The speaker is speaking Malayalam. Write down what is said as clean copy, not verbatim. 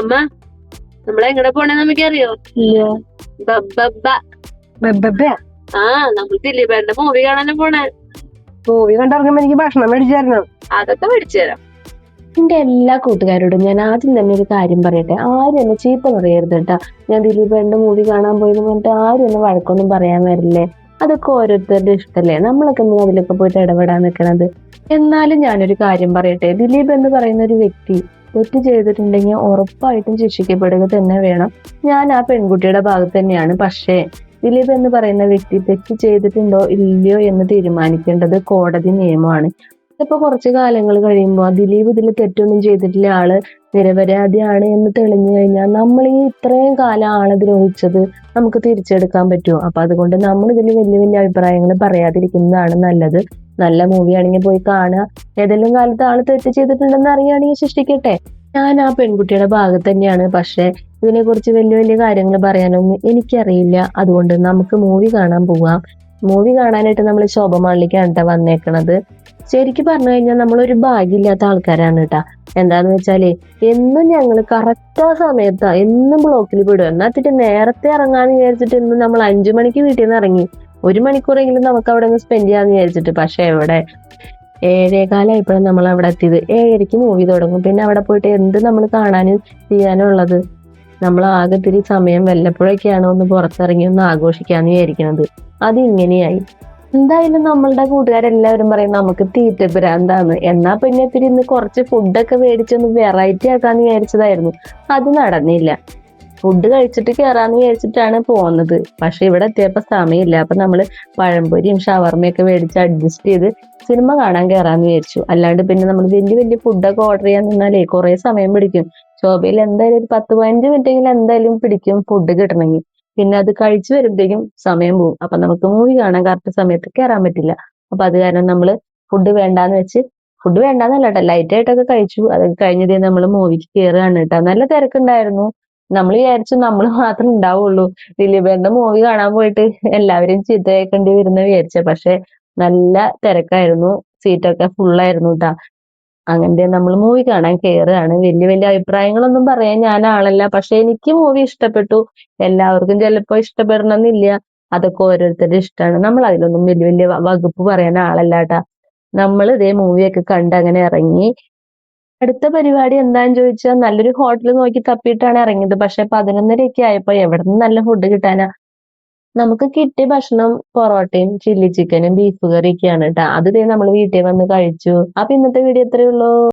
അമ്മ, നമ്മളെങ്ങടെ പോണേ നമുക്കറിയോ? ഇല്ല. ബബ്ബബ്ബ. ബെബ്ബെബ്ബയാ? ആ, നമ്മൾ ദിലീപേട്ടന്റെ മൂവി കാണാനും പോണേ. മൂവി കണ്ടിറങ്ങുമ്പോ എനിക്ക് ഭക്ഷണം മേടിച്ചായിരുന്നു. അതൊക്കെ മേടിച്ചു തരാം. എന്റെ എല്ലാ കൂട്ടുകാരോടും ഞാൻ ആദ്യം തന്നെ ഒരു കാര്യം പറയട്ടെ, ആരും എന്നെ ചീത്ത പറയരുത് കേട്ടാ. ഞാൻ ദിലീപേട്ടന്റെ മൂവി കാണാൻ പോയെന്ന് പറഞ്ഞിട്ട് ആരും എന്നെ വഴക്കൊന്നും പറയാൻ വരില്ലേ. അതൊക്കെ ഓരോരുത്തരുടെ ഇഷ്ടല്ലേ, നമ്മളൊക്കെ എന്തിനാ അതിലൊക്കെ പോയിട്ട് ഇടപെടാൻ നിൽക്കണത്. എന്നാലും ഞാനൊരു കാര്യം പറയട്ടെ, ദിലീപ് എന്ന് പറയുന്ന ഒരു വ്യക്തി തെറ്റ് ചെയ്തിട്ടുണ്ടെങ്കിൽ ഉറപ്പായിട്ടും ശിക്ഷിക്കപ്പെടുക തന്നെ വേണം. ഞാൻ ആ പെൺകുട്ടിയുടെ ഭാഗത്ത് തന്നെയാണ്. പക്ഷേ ദിലീപ് എന്ന് പറയുന്ന വ്യക്തി തെറ്റ് ചെയ്തിട്ടുണ്ടോ ഇല്ലയോ എന്ന് തീരുമാനിക്കേണ്ടത് കോടതി നിയമമാണ്. ഇപ്പൊ കുറച്ചു കാലങ്ങൾ കഴിയുമ്പോൾ ദിലീപ് ഇതിൽ തെറ്റൊന്നും ചെയ്തിട്ടില്ല, ആള് നിരപരാധിയാണ് എന്ന് തെളിഞ്ഞു കഴിഞ്ഞാൽ നമ്മൾ ഈ ഇത്രയും കാലം ആളെ ദ്രോഹിച്ചത് നമുക്ക് തിരിച്ചെടുക്കാൻ പറ്റുമോ? അപ്പൊ അതുകൊണ്ട് നമ്മൾ ഇതിൽ വലിയ വലിയ അഭിപ്രായങ്ങൾ പറയാതിരിക്കുന്നതാണ് നല്ലത്. നല്ല മൂവി ആണെങ്കിൽ പോയി കാണുക. ഏതെങ്കിലും കാലത്ത് ആള് തെറ്റ് ചെയ്തിട്ടുണ്ടെന്ന് അറിയുകയാണെങ്കിൽ ശിക്ഷിക്കട്ടെ. ഞാൻ ആ പെൺകുട്ടിയുടെ ഭാഗത്ത് തന്നെയാണ്. പക്ഷെ ഇതിനെ കുറിച്ച് വലിയ വലിയ കാര്യങ്ങൾ പറയാനൊന്നും എനിക്കറിയില്ല. അതുകൊണ്ട് നമുക്ക് മൂവി കാണാൻ പോവാം. മൂവി കാണാനായിട്ട് നമ്മൾ ശോഭമാളിലേക്കാണ് കേട്ടോ വന്നേക്കണത്. ശരിക്കും പറഞ്ഞു കഴിഞ്ഞാൽ നമ്മളൊരു ഭാഗ്യമില്ലാത്ത ആൾക്കാരാണ് കേട്ടാ. എന്താന്ന് വെച്ചാല് എന്നും ഞങ്ങള് കറക്റ്റ് ആ സമയത്താ എന്നും ബ്ലോക്കിൽ വിടും. എന്നാത്തിട്ട് നേരത്തെ ഇറങ്ങാന്ന് വിചാരിച്ചിട്ട് ഇന്ന് നമ്മൾ 5 മണിക്ക് വീട്ടിൽ നിന്ന് ഇറങ്ങി. 1 മണിക്കൂറെങ്കിലും നമുക്ക് അവിടെ ഒന്ന് സ്പെൻഡ് ചെയ്യാന്ന് വിചാരിച്ചിട്ട്. പക്ഷെ എവിടെ 7:15 നമ്മൾ അവിടെ എത്തിയത്. 7:30 മൂവി തുടങ്ങും. പിന്നെ അവിടെ പോയിട്ട് എന്ത് നമ്മൾ കാണാനും ചെയ്യാനുള്ളത്. നമ്മൾ ആകെ ഇത്തിരി സമയം വല്ലപ്പോഴൊക്കെയാണോ ഒന്ന് പുറത്തിറങ്ങി ഒന്ന് ആഘോഷിക്കാന്ന് വിചാരിക്കണത്. അത് ഇങ്ങനെയായി. എന്തായാലും നമ്മളുടെ കൂട്ടുകാരെല്ലാവരും പറയും നമുക്ക് തീറ്റ ഭ്രാന്താന്ന്. എന്നാ പിന്നെ ഇത്തിരി ഇന്ന് കുറച്ച് ഫുഡൊക്കെ മേടിച്ചൊന്ന് വെറൈറ്റി ആക്കാന്ന് വിചാരിച്ചതായിരുന്നു. അത് നടന്നില്ല. ഫുഡ് കഴിച്ചിട്ട് കയറാന്ന് വിചാരിച്ചിട്ടാണ് പോകുന്നത്. പക്ഷെ ഇവിടെ എത്തിയപ്പോ സമയമില്ല. അപ്പൊ നമ്മള് പഴംപൊരിയും ഷവർമ്മയൊക്കെ മേടിച്ച് അഡ്ജസ്റ്റ് ചെയ്ത് സിനിമ കാണാൻ കയറാന്ന് വിചാരിച്ചു. അല്ലാണ്ട് പിന്നെ നമ്മൾ വലിയ വലിയ ഫുഡൊക്കെ ഓർഡർ ചെയ്യാൻ നിന്നാലേ കുറെ സമയം പിടിക്കും. ശോഭയിൽ എന്തായാലും ഒരു 10-15 മിനിറ്റെങ്കിലും എന്തായാലും പിടിക്കും ഫുഡ് കിട്ടണമെങ്കിൽ. പിന്നെ അത് കഴിച്ചു വരുമ്പോഴേക്കും സമയം പോകും. അപ്പൊ നമുക്ക് മൂവി കാണാൻ കറക്റ്റ് സമയത്ത് കയറാൻ പറ്റില്ല. അപ്പൊ അത് കാരണം നമ്മള് ഫുഡ് വേണ്ടാന്ന് വെച്ച്, ഫുഡ് വേണ്ടാന്നല്ല കേട്ടോ, ലൈറ്റ് ആയിട്ടൊക്കെ കഴിച്ചു. അത് കഴിഞ്ഞതേ നമ്മൾ മൂവിക്ക് കയറുകയാണ് കേട്ടോ. നല്ല തിരക്കുണ്ടായിരുന്നു. നമ്മൾ വിചാരിച്ചു നമ്മൾ മാത്രം ഉണ്ടാവുള്ളൂ ദിലീപേട്ടന്റെ മൂവി കാണാൻ പോയിട്ട് എല്ലാവരെയും ചീത്ത കേൾക്കേണ്ടി വരുന്ന വിചാരിച്ച. പക്ഷെ നല്ല തിരക്കായിരുന്നു, സീറ്റൊക്കെ ഫുള്ളായിരുന്നു കേട്ടാ. അങ്ങനത്തെ നമ്മൾ മൂവി കാണാൻ കയറുകയാണ്. വലിയ വലിയ അഭിപ്രായങ്ങളൊന്നും പറയാൻ ഞാൻ ആളല്ല. പക്ഷെ എനിക്ക് മൂവി ഇഷ്ടപ്പെട്ടു. എല്ലാവർക്കും ചിലപ്പോ ഇഷ്ടപ്പെടണമെന്നില്ല. അതൊക്കെ ഓരോരുത്തരുടെ ഇഷ്ടമാണ്. നമ്മൾ അതിലൊന്നും വലിയ വലിയ വകുപ്പ് പറയാൻ ആളല്ല കേട്ടാ. നമ്മൾ ഇതേ മൂവിയൊക്കെ കണ്ട് അങ്ങനെ ഇറങ്ങി. അടുത്ത പരിപാടി എന്താന്ന് ചോദിച്ചാൽ നല്ലൊരു ഹോട്ടൽ നോക്കി തപ്പിയിട്ടാണ് ഇറങ്ങിയത്. പക്ഷെ 11:30 ആയപ്പോ എവിടെ നിന്ന് നല്ല ഫുഡ് കിട്ടാനാ. നമുക്ക് കിട്ടിയ ഭക്ഷണം പൊറോട്ടയും ചില്ലി ചിക്കനും ബീഫ് കറിയൊക്കെയാണ് കേട്ടോ. അത് നമ്മൾ വീട്ടിൽ വന്ന് കഴിച്ചു. അപ്പൊ ഇന്നത്തെ വീഡിയോ ഇത്രയേ ഉള്ളൂ.